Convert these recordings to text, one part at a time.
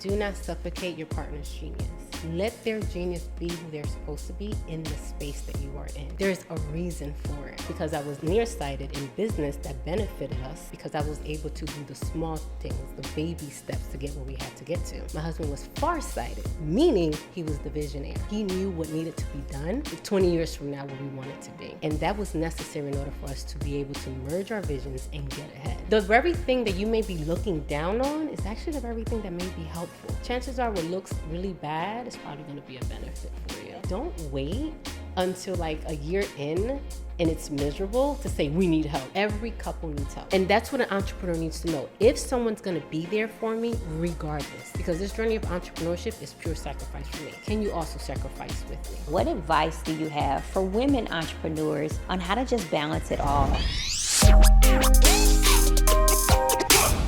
Do not suffocate your partner's genius. Let their genius be who they're supposed to be in the space that you are in. There's a reason for it. Because I was nearsighted in business that benefited us, because I was able to do the small things, the baby steps to get where we had to get to. My husband was farsighted, meaning he was the visionary. He knew what needed to be done 20 years from now where we wanted to be. And that was necessary in order for us to be able to merge our visions and get ahead. The very thing that you may be looking down on is actually the very thing that may be helpful. Chances are what looks really bad is probably going to be a benefit for you. Don't wait until like a year in and it's miserable to say we need help. Every couple needs help. And that's what an entrepreneur needs to know. If someone's going to be there for me regardless, because this journey of entrepreneurship is pure sacrifice for me. Can you also sacrifice with me? What advice do you have for women entrepreneurs on how to just balance it all?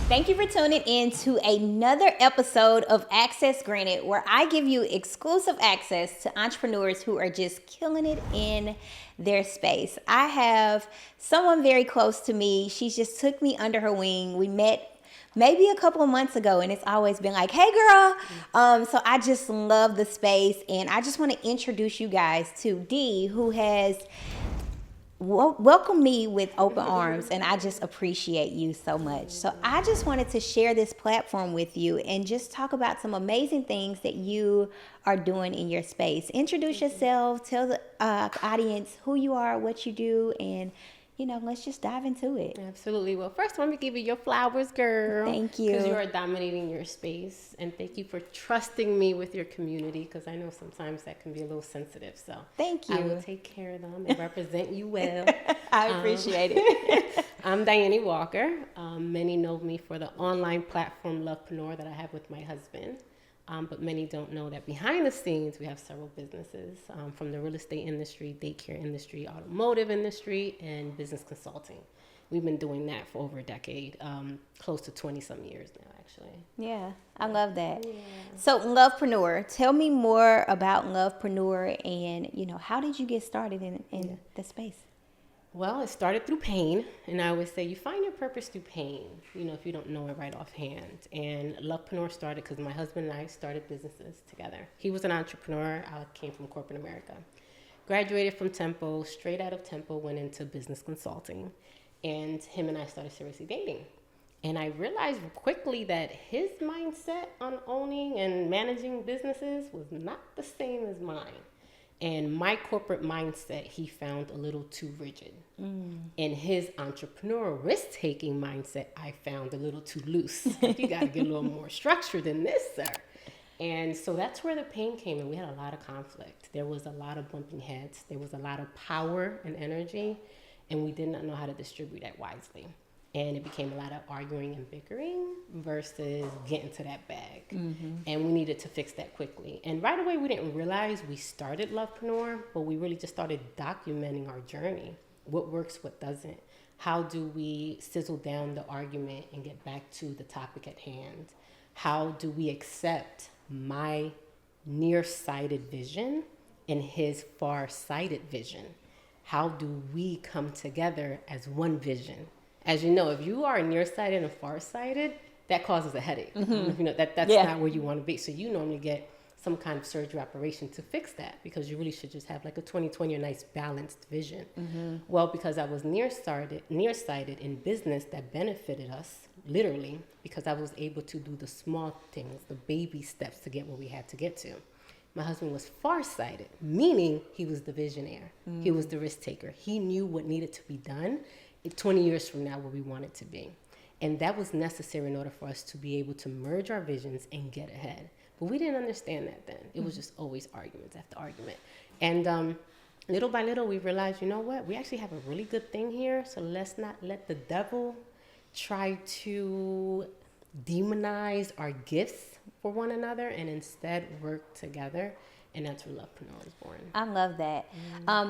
Thank you for tuning in to another episode of Access Granted, where I give you exclusive access to entrepreneurs who are just killing it in their space. I have someone very close to me. She just took me under her wing. We met maybe a couple of months ago, and it's always been like, hey girl. So I just love the space, and I just want to introduce you guys to Dee, who has welcome me with open arms, and I just appreciate you so much. So I just wanted to share this platform with you and just talk about some amazing things that you are doing in your space. Introduce yourself, tell the audience who you are, what you do, and let's just dive into it. Absolutely. Well, first, let me give you your flowers, girl. Thank you. Because you are dominating your space. And thank you for trusting me with your community, because I know sometimes that can be a little sensitive. So thank you. I will take care of them and represent you well. I appreciate it. I'm Dhayany Walker. Many know me for the online platform Lovepreneur that I have with my husband. But many don't know that behind the scenes, we have several businesses from the real estate industry, daycare industry, automotive industry, and business consulting. We've been doing that for over a decade, close to 20 some years now, actually. Yeah, I love that. Yeah. So Lovepreneur, tell me more about Lovepreneur and, how did you get started in the space? Well, it started through pain, and I always say you find your purpose through pain, if you don't know it right offhand. And Lovepreneur started because my husband and I started businesses together. He was an entrepreneur. I came from corporate America. Graduated from Temple, straight out of Temple, went into business consulting, and him and I started seriously dating. And I realized quickly that his mindset on owning and managing businesses was not the same as mine. And my corporate mindset, he found a little too rigid. And his entrepreneur risk-taking mindset, I found a little too loose. You got to get a little more structure than this, sir. And so that's where the pain came in. We had a lot of conflict. There was a lot of bumping heads. There was a lot of power and energy, and we did not know how to distribute that wisely. And it became a lot of arguing and bickering versus getting to that bag. And we needed to fix that quickly. And right away, we didn't realize we started Lovepreneur, but we really just started documenting our journey. What works, what doesn't. How do we sizzle down the argument and get back to the topic at hand? How do we accept my nearsighted vision and his far-sighted vision? How do we come together as one vision? As you know, if you are nearsighted and farsighted, that causes a headache. That's not where you want to be. So you normally get some kind of surgery operation to fix that, because you really should just have like a 20/20, a nice balanced vision. Well, because I was nearsighted in business that benefited us, literally, because I was able to do the small things, the baby steps to get where we had to get to. My husband was farsighted, meaning he was the visionary. He was the risk taker. He knew what needed to be done 20 years from now where we wanted to be. And that was necessary in order for us to be able to merge our visions and get ahead. But we didn't understand that then. It was just always arguments after argument. And little by little, we realized, you know what? We actually have a really good thing here. So let's not let the devil try to demonize our gifts for one another, and instead work together And that's where Lovepreneur was born. I love that.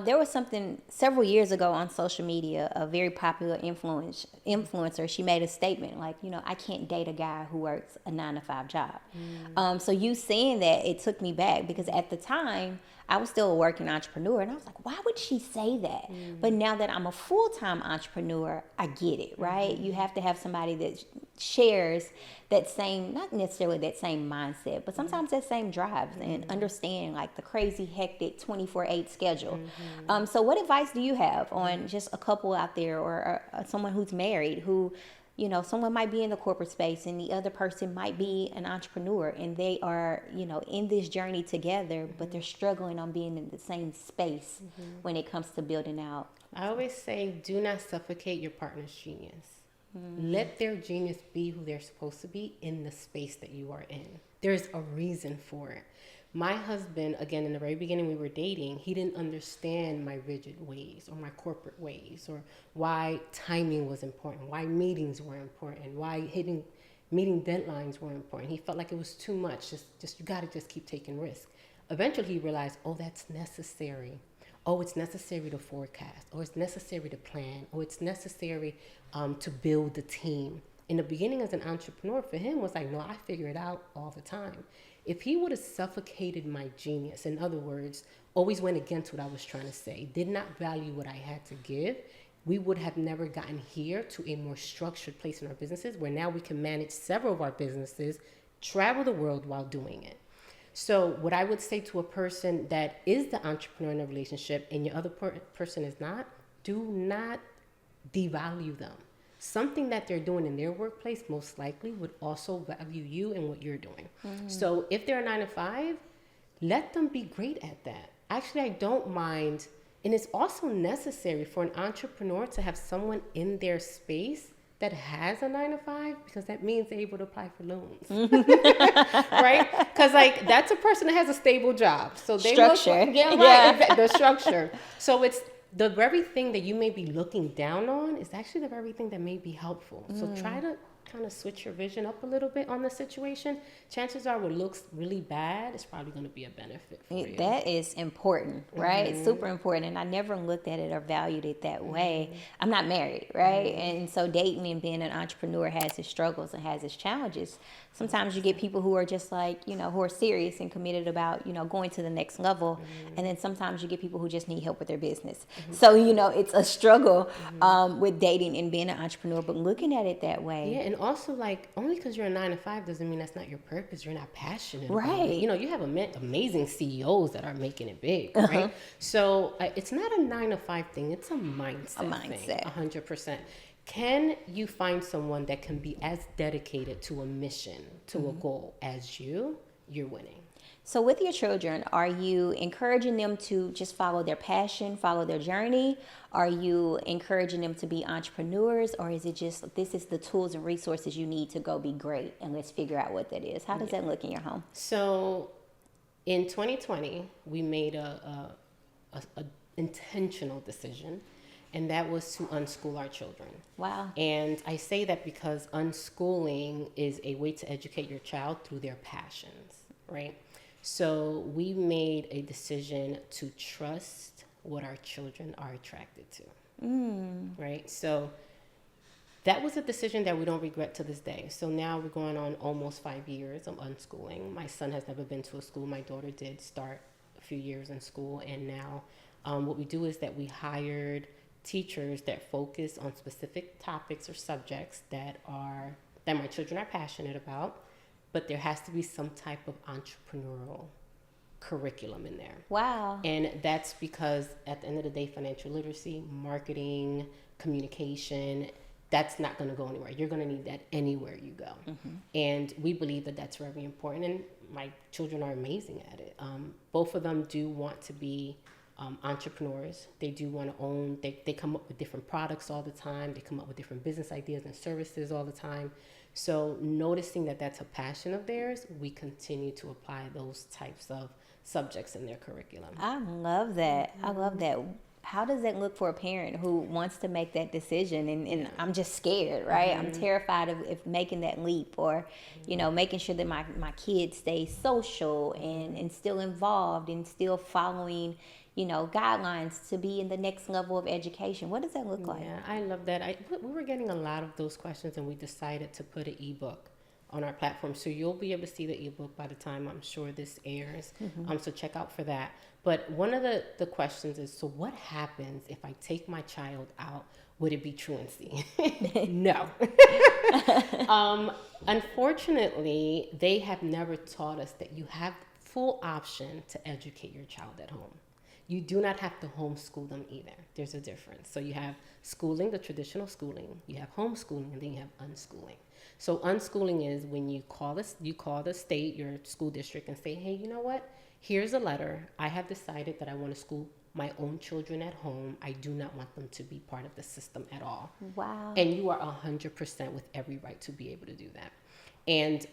There was something several years ago on social media, a very popular influencer. She made a statement like, I can't date a guy who works a 9-to-5 job. So you saying that, it took me back, because at the time I was still a working entrepreneur, and I was like, why would she say that? But now that I'm a full-time entrepreneur, I get it, right? You have to have somebody that shares that same, not necessarily that same mindset, but sometimes that same drive and understand like the crazy hectic 24/8 schedule. So what advice do you have on just a couple out there, or someone who's married who, someone might be in the corporate space and the other person might be an entrepreneur, and they are, in this journey together, but they're struggling on being in the same space when it comes to building out? I always say, do not suffocate your partner's genius. Let their genius be who they're supposed to be in the space that you are in. There's a reason for it. My husband, again, in the very beginning we were dating, he didn't understand my rigid ways or my corporate ways, or why timing was important, why meetings were important, why hitting meeting deadlines were important. He felt like it was too much. Just you got to just keep taking risks. Eventually he realized, oh, that's necessary. Oh, it's necessary to forecast, or it's necessary to plan, or it's necessary to build the team. In the beginning as an entrepreneur, for him was like, no, I figure it out all the time. If he would have suffocated my genius, in other words, always went against what I was trying to say, did not value what I had to give, we would have never gotten here to a more structured place in our businesses, where now we can manage several of our businesses, travel the world while doing it. So what I would say to a person that is the entrepreneur in a relationship and your other person is not, do not devalue them. Something that they're doing in their workplace most likely would also value you and what you're doing. So if they're a 9-to-5, let them be great at that. Actually, I don't mind. And it's also necessary for an entrepreneur to have someone in their space that has a 9-to-5, because that means they're able to apply for loans, right? Because like that's a person that has a stable job, so they structure, the structure. So it's the very thing that you may be looking down on is actually the very thing that may be helpful. So try to kind of switch your vision up a little bit on the situation. Chances are, what looks really bad is probably going to be a benefit for you. That is important, right? It's super important. And I never looked at it or valued it that way. I'm not married, right? And so dating and being an entrepreneur has its struggles and has its challenges. Sometimes you get people who are just like, who are serious and committed about, going to the next level. And then sometimes you get people who just need help with their business. So, it's a struggle with dating and being an entrepreneur, but looking at it that way. Yeah, and also, like, only because you're a 9-to-5 doesn't mean that's not your purpose. You're not passionate right. about it. You have amazing CEOs that are making it big, right? So it's not a 9-to-5 thing. It's a mindset thing, 100%. Can you find someone that can be as dedicated to a mission, to a goal as you're winning. So with your children, are you encouraging them to just follow their passion, follow their journey? Are you encouraging them to be entrepreneurs? Or is it just, this is the tools and resources you need to go be great, and let's figure out what that is? How does that look in your home? So in 2020, we made a intentional decision, and that was to unschool our children. Wow. And I say that because unschooling is a way to educate your child through their passions, right? So we made a decision to trust what our children are attracted to, right? So that was a decision that we don't regret to this day. So now we're going on almost 5 years of unschooling. My son has never been to a school. My daughter did start a few years in school. And now what we do is that we hired teachers that focus on specific topics or subjects that my children are passionate about. But there has to be some type of entrepreneurial curriculum in there. Wow. And that's because at the end of the day, financial literacy, marketing, communication, that's not going to go anywhere. You're going to need that anywhere you go. And we believe that that's very important. And my children are amazing at it. Both of them do want to be entrepreneurs. They do want to own. They come up with different products all the time. They come up with different business ideas and services all the time. So noticing that that's a passion of theirs, we continue to apply those types of subjects in their curriculum. I love that. I love that. How does that look for a parent who wants to make that decision? And I'm just scared, right? I'm terrified of making that leap, or, making sure that my kids stay social and still involved and still following, guidelines to be in the next level of education. What does that look like? Yeah, I love that. We were getting a lot of those questions, and we decided to put an ebook on our platform. So you'll be able to see the ebook by the time I'm sure this airs. So check out for that. But one of the questions is, so what happens if I take my child out? Would it be truancy? No. Unfortunately, they have never taught us that you have full option to educate your child at home. You do not have to homeschool them either. There's a difference. So you have schooling, the traditional schooling, you have homeschooling, and then you have unschooling. So unschooling is when you call the state, your school district, and say, hey, you know what? Here's a letter. I have decided that I want to school my own children at home. I do not want them to be part of the system at all. Wow. And you are 100% with every right to be able to do that. And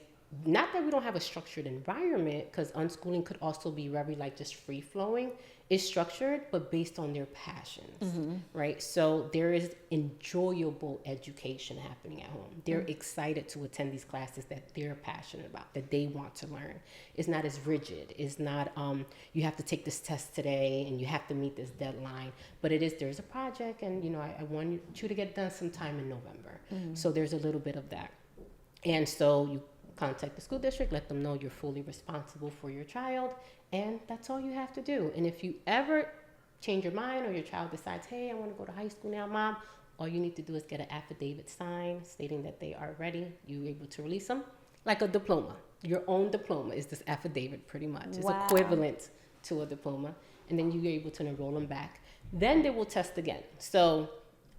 not that we don't have a structured environment, because unschooling could also be very just free flowing. It's structured, but based on their passions, right? So there is enjoyable education happening at home. They're excited to attend these classes that they're passionate about, that they want to learn. It's not as rigid. It's not, you have to take this test today and you have to meet this deadline. But there's a project, and, I want you to get done sometime in November. So there's a little bit of that. And so you contact the school district, let them know you're fully responsible for your child, and that's all you have to do. And if you ever change your mind, or your child decides, hey, I want to go to high school now, Mom, all you need to do is get an affidavit signed stating that they are ready. You're able to release them like a diploma. Your own diploma is this affidavit, pretty much. It's equivalent to a diploma. And then you're able to enroll them back. Then they will test again. So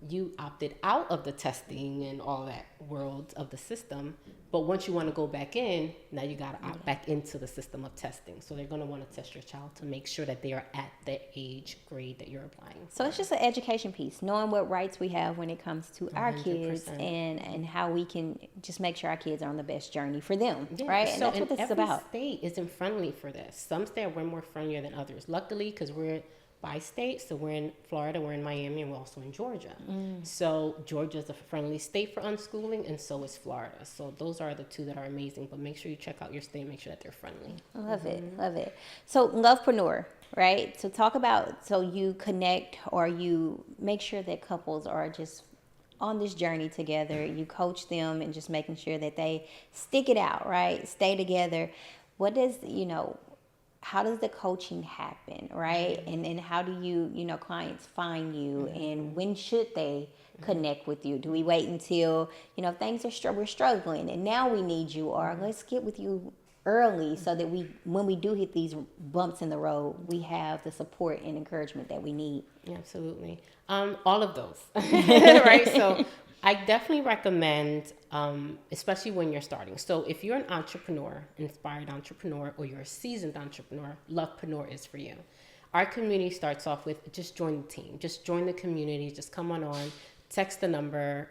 you opted out of the testing and all that world of the system, but once you want to go back in, now you got to opt back into the system of testing. So they're going to want to test your child to make sure that they are at the age grade that you're applying for. So it's just an education piece, knowing what rights we have when it comes to our 100%. kids, and how we can just make sure our kids are on the best journey for them, Yeah. right? So And that's what this is about. Every state isn't friendly for this. Some states are more friendlier than others. Luckily, because we're by state, so we're in Florida, we're in Miami, and we're also in Georgia. So Georgia's a friendly state for unschooling, and so is Florida. So those are the two that are amazing, but make sure you check out your state, make sure that they're friendly. Love it. So Lovepreneur, right? So talk about, so you connect, or you make sure that couples are just on this journey together. You coach them and just making sure that they stick it out, right? Stay together. What does, how does the coaching happen, right? And how do you, clients find you, and when should they connect with you? Do we wait until, things are we're struggling and now we need you, or let's get with you early so that when we do hit these bumps in the road, we have the support and encouragement that we need? Absolutely. All of those, right? So I definitely recommend, especially when you're starting. So if you're an entrepreneur, inspired entrepreneur, or you're a seasoned entrepreneur, Lovepreneur is for you. Our community starts off with just join the team, just join the community, just come on, text the number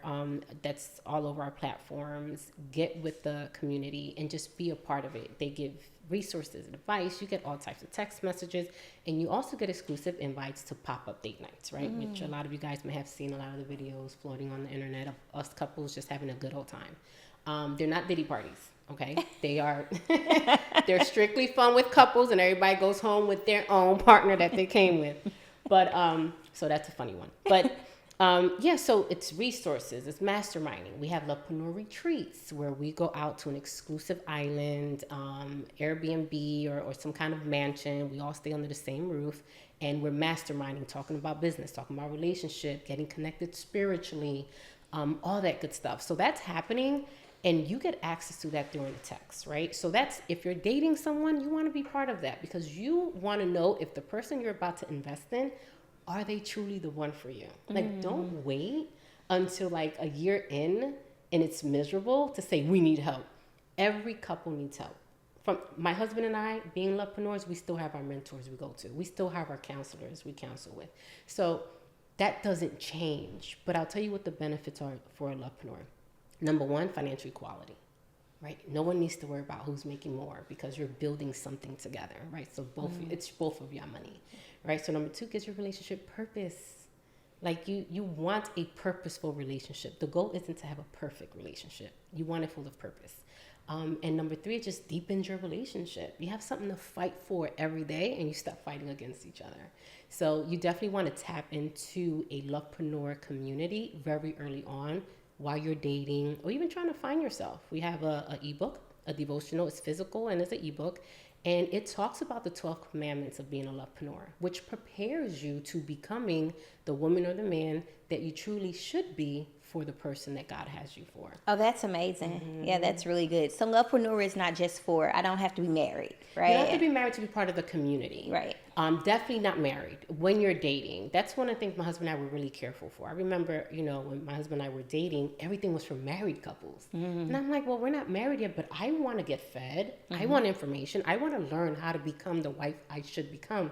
that's all over our platforms, get with the community, and just be a part of it. They give resources and advice. You get all types of text messages, and you also get exclusive invites to pop-up date nights, right? Which a lot of you guys may have seen a lot of the videos floating on the internet of us couples just having a good old time. They're not diddy parties, okay? They are, they're strictly fun with couples, and everybody goes home with their own partner that they came with. But, so that's a funny one. But so it's resources, it's masterminding. We have Lovepreneur retreats where we go out to an exclusive island, Airbnb or some kind of mansion. We all stay under the same roof, and we're masterminding, talking about business, talking about relationship, getting connected spiritually, all that good stuff. So that's happening, and you get access to that during the text, right? So that's, if you're dating someone, you want to be part of that, because you want to know if the person you're about to invest in, are they truly the one for you? Like, don't wait until like a year in and it's miserable to say, we need help. Every couple needs help. From my husband and I, being lovepreneurs, we still have our mentors we go to. We still have our counselors we counsel with. So that doesn't change. But I'll tell you what the benefits are for a lovepreneur. Number one, financial equality. right? No one needs to worry about who's making more because you're building something together, right? So it's both of your money, right? So number 2 gives your relationship purpose. Like you want a purposeful relationship. The goal isn't to have a perfect relationship. You want it full of purpose. And number 3, it just deepens your relationship. You have something to fight for every day and you stop fighting against each other. So you definitely want to tap into a lovepreneur community very early on while you're dating or even trying to find yourself. We have a ebook, a devotional. It's physical and it's an ebook. And it talks about the 12 commandments of being a lovepreneur, which prepares you to becoming the woman or the man that you truly should be for the person that God has you for. Oh, that's amazing. Yeah, that's really good. So lovepreneur is not just for, I don't have to be married, right? You don't have to be married to be part of the community. Right. Definitely not married. When you're dating, that's one of the things my husband and I were really careful for. I remember, when my husband and I were dating, everything was for married couples. And I'm like, well, we're not married yet, but I want to get fed. I want information. I want to learn how to become the wife I should become.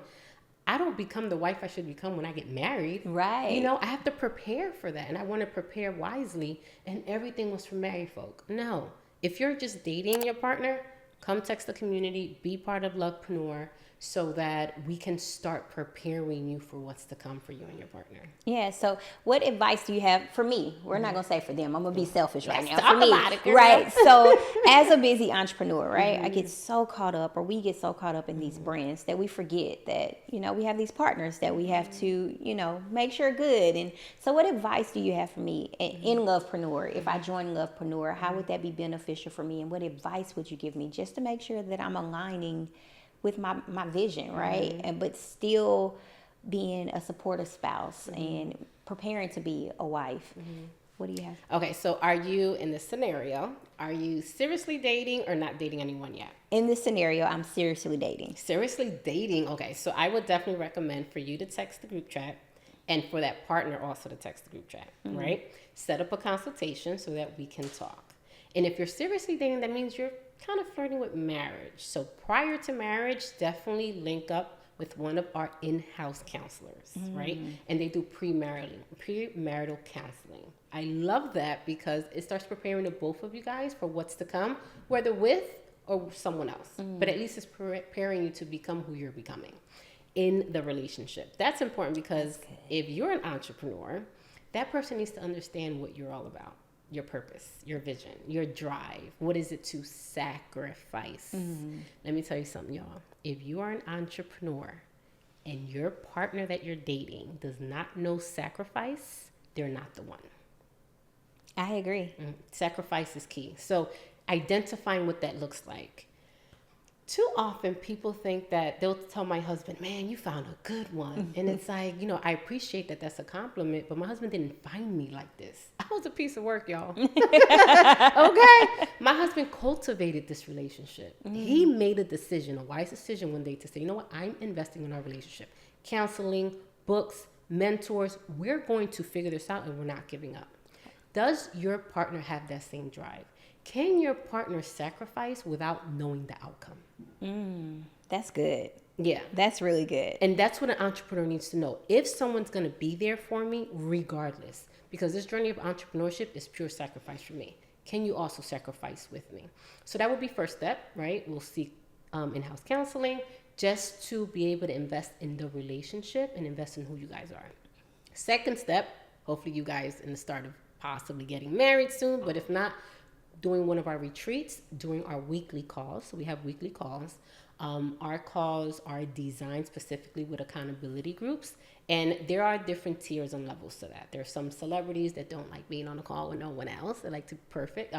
I don't become the wife I should become when I get married. Right. I have to prepare for that. And I want to prepare wisely. And everything was for married folk. No. If you're just dating your partner, come text the community, be part of Lovepreneur so that we can start preparing you for what's to come for you and your partner. Yeah. So what advice do you have for me? We're not going to say for them. I'm going to be selfish right now. Talk For me, about it, girl. right? So as a busy entrepreneur, right, I get so caught up, or we get so caught up in these brands that we forget that, we have these partners that we have to, make sure good. And so what advice do you have for me in Lovepreneur? If I join Lovepreneur, how would that be beneficial for me? And what advice would you give me just to make sure that I'm aligning with my vision, right? But still being a supportive spouse and preparing to be a wife. What do you have? Okay, so are you in this scenario? Are you seriously dating or not dating anyone yet? In this scenario, I'm seriously dating. Seriously dating? Okay, so I would definitely recommend for you to text the group chat and for that partner also to text the group chat, right? Set up a consultation so that we can talk. And if you're seriously dating, that means you're kind of flirting with marriage. So prior to marriage, definitely link up with one of our in-house counselors, right? And they do premarital counseling. I love that because it starts preparing the both of you guys for what's to come, whether with or someone else. But at least it's preparing you to become who you're becoming in the relationship. That's important because if you're an entrepreneur, that person needs to understand what you're all about. Your purpose, your vision, your drive. What is it to sacrifice? Let me tell you something, y'all. If you are an entrepreneur and your partner that you're dating does not know sacrifice, they're not the one. I agree. Sacrifice is key. So identifying what that looks like. Too often people think that they'll tell my husband, man, you found a good one. And it's like, I appreciate that that's a compliment, but my husband didn't find me like this. I was a piece of work, y'all. Okay. My husband cultivated this relationship. He made a decision, a wise decision one day to say, you know what? I'm investing in our relationship. Counseling, books, mentors. We're going to figure this out and we're not giving up. Does your partner have that same drive? Can your partner sacrifice without knowing the outcome? That's good. Yeah. That's really good. And that's what an entrepreneur needs to know. If someone's going to be there for me, regardless, because this journey of entrepreneurship is pure sacrifice for me. Can you also sacrifice with me? So that would be first step, right? We'll seek in-house counseling just to be able to invest in the relationship and invest in who you guys are. Second step, hopefully you guys in the start of possibly getting married soon, but if not, doing one of our retreats, during our weekly calls. So we have weekly calls. Our calls are designed specifically with accountability groups, and there are different tiers and levels to that. There are some celebrities that don't like being on a call with no one else. They like to private.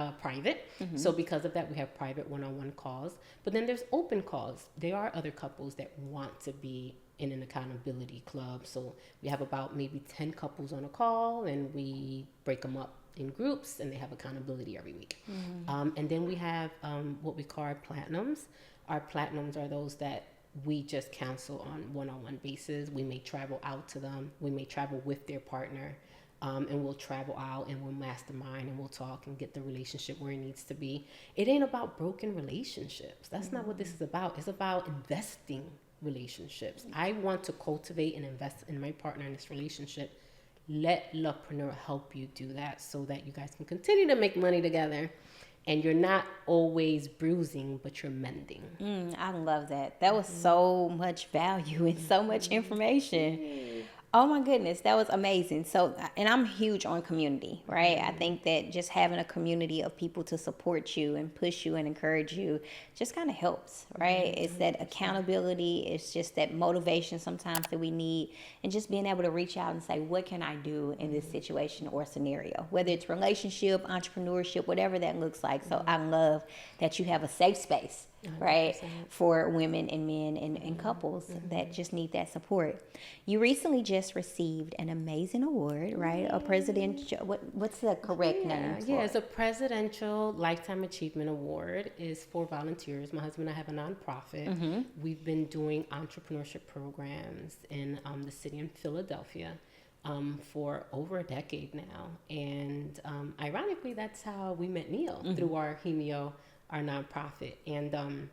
So because of that, we have private one-on-one calls. But then there's open calls. There are other couples that want to be in an accountability club. So we have about maybe 10 couples on a call, and we break them up in groups, and they have accountability every week. And then we have what we call our platinums. Our platinums are those that we just counsel on one-on-one basis. We may travel out to them. We may travel with their partner, and we'll travel out and we'll mastermind and we'll talk and get the relationship where it needs to be. It ain't about broken relationships. That's not what this is about. It's about investing relationships. I want to cultivate and invest in my partner in this relationship. Let Lovepreneur help you do that so that you guys can continue to make money together And you're not always bruising, but you're mending. I love that. That was so much value and so much information. Oh my goodness, that was amazing. So, and I'm huge on community, right? I think that just having a community of people to support you and push you and encourage you just kind of helps, right? It's that accountability, it's just that motivation sometimes that we need, and just being able to reach out and say, what can I do in this situation or scenario? Whether it's relationship, entrepreneurship, whatever that looks like. So I love that you have a safe space, right, 100%. for women and men and couples that just need that support. You recently just received an amazing award, right? A presidential, what's the correct name for Yeah, it? it's a Presidential Lifetime Achievement Award. Is for volunteers. My husband and I have a nonprofit. We've been doing entrepreneurship programs in the city in Philadelphia for over a decade now. And ironically, that's how we met Neil, through our Hemio, our nonprofit. And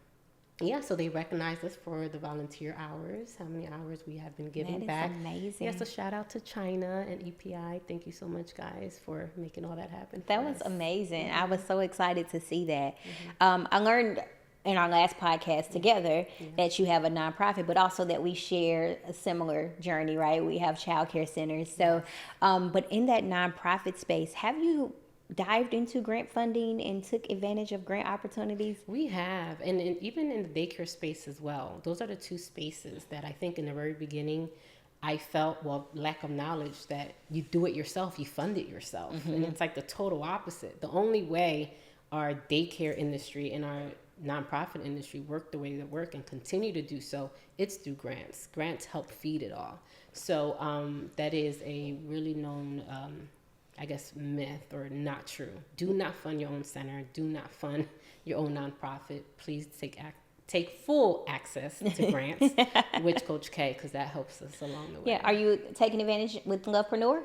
yeah, so they recognized us for the volunteer hours, how many hours we have been giving That is back. amazing. Yeah, so shout out to China and EPI. Thank you so much, guys, for making all that happen. That for was us. amazing. I was so excited to see that. I learned in our last podcast together that you have a nonprofit, but also that we share a similar journey, right? We have childcare centers. So, but in that nonprofit space, have you dived into grant funding and took advantage of grant opportunities? We have, and even in the daycare space as well. Those are the two spaces that I think in the very beginning, I felt, well, lack of knowledge, that you do it yourself, you fund it yourself. And it's like the total opposite. The only way our daycare industry and our nonprofit industry work the way they work and continue to do so, it's through grants. Grants help feed it all. So that is a really known I guess, myth or not true. Do not fund your own center. Do not fund your own nonprofit. Please take full access to grants with Coach K, because that helps us along the way. Yeah. Are you taking advantage with Lovepreneur?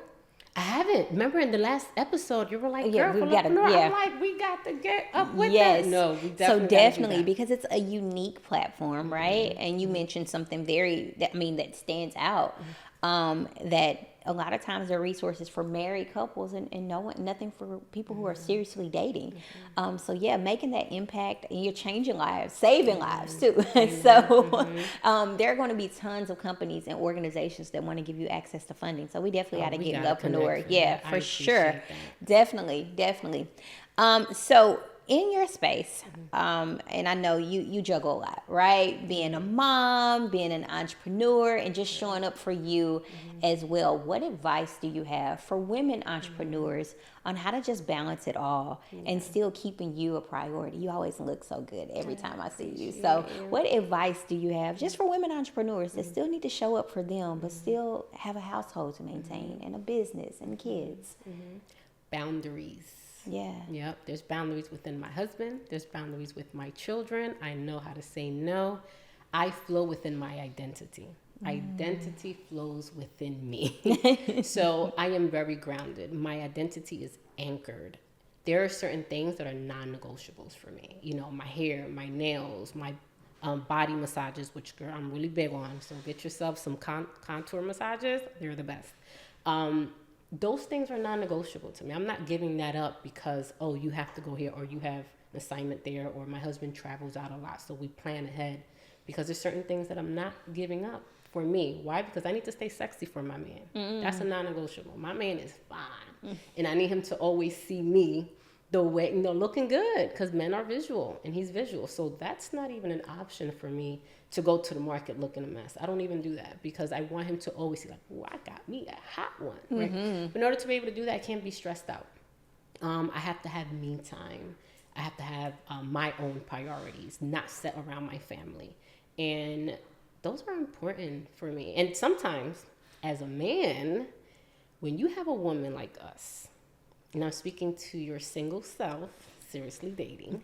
I haven't. Remember in the last episode, you were like, Yeah, girl, we for gotta- Lovepreneur, yeah. I'm like, we got to get up with Yes. that. No, we definitely So gotta definitely, do that. because it's a unique platform, right? And you mentioned something that stands out. That a lot of times there are resources for married couples and nothing for people who are seriously dating. So yeah, making that impact, and you're changing lives, saving lives too. So there are going to be tons of companies and organizations that want to give you access to funding. So we definitely got to we get gotta Lovepreneur. connect for Yeah, that. I for sure. appreciate that. Definitely. So in your space, and I know you juggle a lot, right? Being a mom, being an entrepreneur, and just showing up for you as well. What advice do you have for women entrepreneurs on how to just balance it all and still keeping you a priority? You always look so good every time I see you. So what advice do you have just for women entrepreneurs that still need to show up for them, but still have a household to maintain and a business and kids? Boundaries. Yeah. Yep. There's boundaries within my husband. There's boundaries with my children. I know how to say no. I flow within my identity. Identity flows within me. So I am very grounded. My identity is anchored. There are certain things that are non-negotiables for me. You know, my hair, my nails, my body massages, which, girl, I'm really big on. So get yourself some contour massages. They're the best. Those things are non-negotiable to me. I'm not giving that up because, oh, you have to go here, or you have an assignment there, or my husband travels out a lot, so we plan ahead. Because there's certain things that I'm not giving up for me. Why? Because I need to stay sexy for my man. That's a non-negotiable. My man is fine. And I need him to always see me the way, looking good, because men are visual and he's visual. So that's not even an option for me to go to the market looking a mess. I don't even do that, because I want him to always see, like, oh, I got me a hot one. Right? But in order to be able to do that, I can't be stressed out. I have to have me time. I have to have my own priorities, not set around my family. And those are important for me. And sometimes, as a man, when you have a woman like us, and I'm speaking to your single self, seriously dating,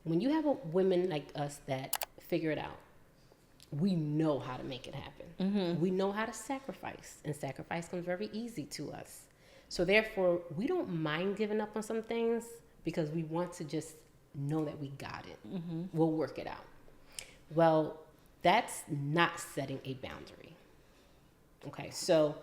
when you have a women like us that figure it out, we know how to make it happen. We know how to sacrifice, and sacrifice comes very easy to us. So therefore, we don't mind giving up on some things, because we want to just know that we got it. We'll work it out. Well, that's not setting a boundary. Okay, so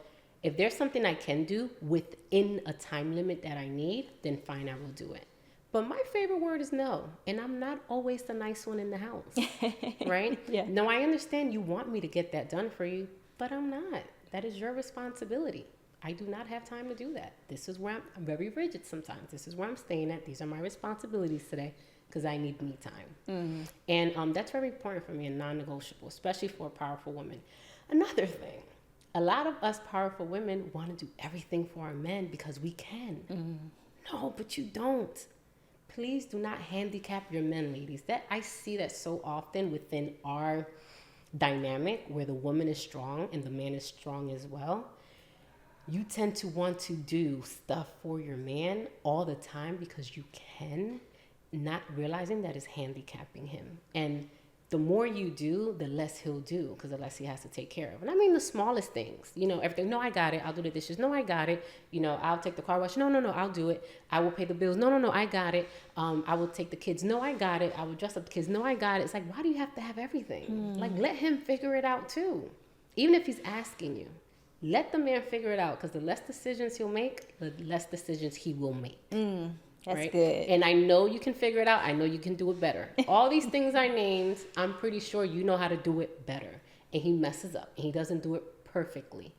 if there's something I can do within a time limit that I need, then fine, I will do it. But my favorite word is no. And I'm not always the nice one in the house, right? Yeah. No, I understand you want me to get that done for you, but I'm not. That is your responsibility. I do not have time to do that. This is where I'm very rigid sometimes. This is where I'm staying at. These are my responsibilities today because I need me time. And that's very important for me and non-negotiable, especially for a powerful woman. Another thing, a lot of us powerful women want to do everything for our men because we can. No, but you don't. Please do not handicap your men, ladies. That I see that so often within our dynamic where the woman is strong and the man is strong as well. You tend to want to do stuff for your man all the time because you can, not realizing that is handicapping him. And the more you do, the less he'll do because the less he has to take care of. And I mean the smallest things, everything. No, I got it. I'll do the dishes. No, I got it. I'll take the car wash. No, I'll do it. I will pay the bills. No, I got it. I will take the kids. No, I got it. I will dress up the kids. No, I got it. It's like, why do you have to have everything? Like, let him figure it out too. Even if he's asking you, let the man figure it out because the less decisions he'll make, the less decisions he will make. That's right? good. And I know you can figure it out. I know you can do it better. All these things I named, I'm pretty sure you know how to do it better. And he messes up. And he doesn't do it perfectly.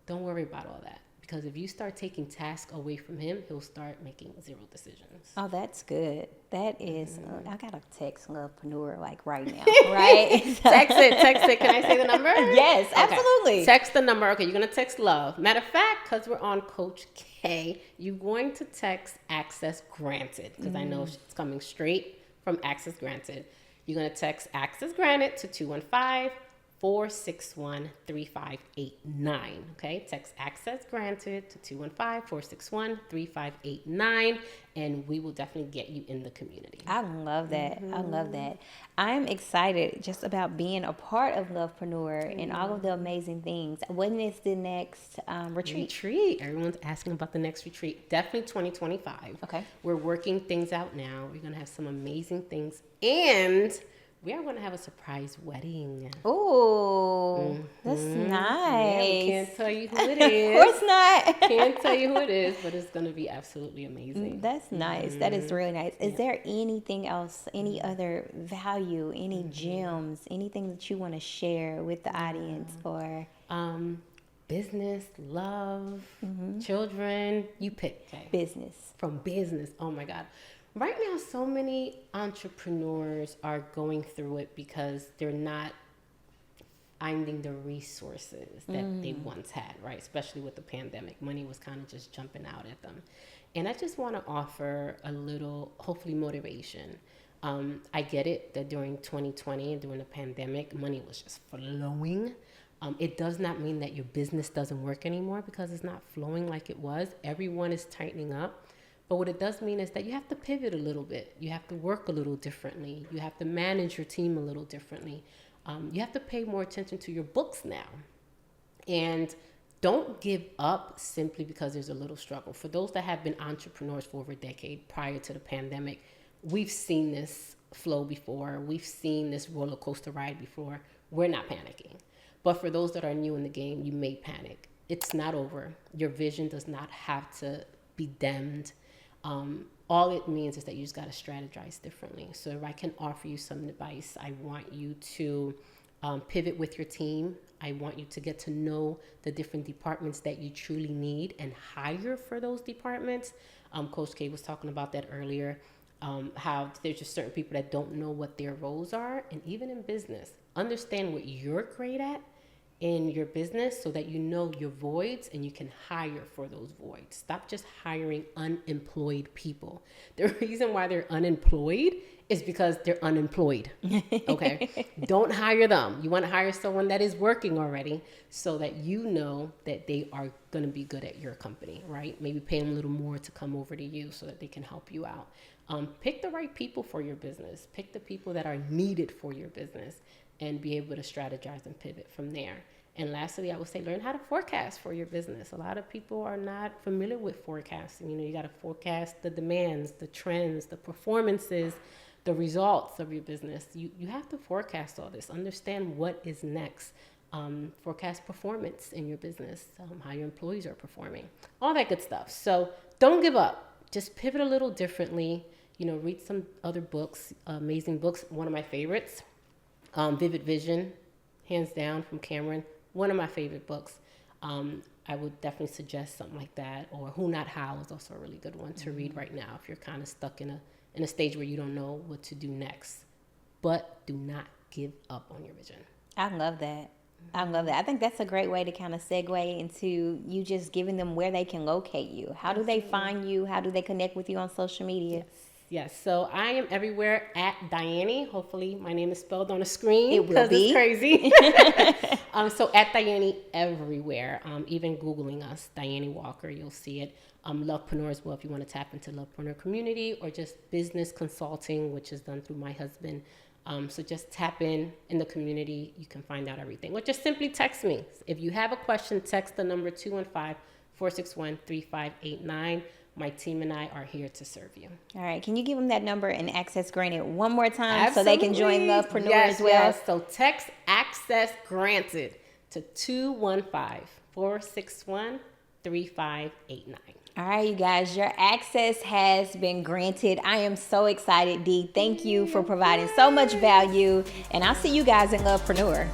Don't worry about all that. Because if you start taking tasks away from him, he'll start making 0 decisions. Oh, that's good. That is, I got to text Lovepreneur like right now, right? Text it. Can I say the number? Yes, absolutely. Okay. Text the number. Okay, you're going to text love. Matter of fact, because we're on Coach K, you're going to text access granted. Because I know it's coming straight from access granted. You're going to text access granted to 215-461-3589. Okay, text access granted to 215-461-3589, and we will definitely get you in the community. I love that. I love that. I'm excited just about being a part of Lovepreneur and all of the amazing things. When is the next retreat? Everyone's asking about the next retreat. Definitely 2025. Okay. We're working things out now. We're going to have some amazing things, and we are going to have a surprise wedding. Oh, that's nice. Yeah, we can't tell you who it is. Of course not. Can't tell you who it is, but it's going to be absolutely amazing. That's nice. That is really nice. Is there anything else, any other value, any gems, anything that you want to share with the audience or? Business, love, children, you pick. Okay. Business. From business. Oh my God. Right now, so many entrepreneurs are going through it because they're not finding the resources that they once had, right? Especially with the pandemic. Money was kind of just jumping out at them. And I just want to offer a little, hopefully, motivation. I get it that during 2020 and during the pandemic, money was just flowing. It does not mean that your business doesn't work anymore because it's not flowing like it was. Everyone is tightening up. But what it does mean is that you have to pivot a little bit. You have to work a little differently. You have to manage your team a little differently. You have to pay more attention to your books now. And don't give up simply because there's a little struggle. For those that have been entrepreneurs for over a decade prior to the pandemic, we've seen this flow before. We've seen this roller coaster ride before. We're not panicking. But for those that are new in the game, you may panic. It's not over. Your vision does not have to be dimmed. All it means is that you just got to strategize differently. So if I can offer you some advice, I want you to pivot with your team. I want you to get to know the different departments that you truly need and hire for those departments. Coach K was talking about that earlier, how there's just certain people that don't know what their roles are. And even in business, understand what you're great at in your business so that you know your voids and you can hire for those voids. Stop just hiring unemployed people. The reason why they're unemployed is because they're unemployed. Okay. Don't hire them. You want to hire someone that is working already so that you know that they are going to be good at your company, right? Maybe pay them a little more to come over to you so that they can help you out. Pick the right people for your business. Pick the people that are needed for your business and be able to strategize and pivot from there. And lastly, I would say learn how to forecast for your business. A lot of people are not familiar with forecasting. You got to forecast the demands, the trends, the performances, the results of your business. You have to forecast all this. Understand what is next. Forecast performance in your business, how your employees are performing, all that good stuff. So don't give up. Just pivot a little differently. read some other books, amazing books. One of my favorites, Vivid Vision, hands down, from Cameron. One of my favorite books. I would definitely suggest something like that. Or Who Not How is also a really good one to read right now if you're kind of stuck in a stage where you don't know what to do next. But do not give up on your vision. I love that. I love that. I think that's a great way to kind of segue into you just giving them where they can locate you. How do they find you? How do they connect with you on social media? Yes. So I am everywhere at Dhayany. Hopefully my name is spelled on the screen. It will be. It's crazy. So at Dhayany everywhere. Even Googling us, Dhayany Walker, you'll see it. Lovepreneur as well if you want to tap into Lovepreneur community, or just business consulting, which is done through my husband. So just tap in the community. You can find out everything. Or just simply text me. If you have a question, text the number 215-461-3589. My team and I are here to serve you. All right. Can you give them that number and access granted one more time? Absolutely. So they can join Lovepreneur Yes, as well? Yes. So text access granted to 215-461-3589. All right, you guys, your access has been granted. I am so excited, Dee. Thank you for providing so much value, and I'll see you guys in Lovepreneur.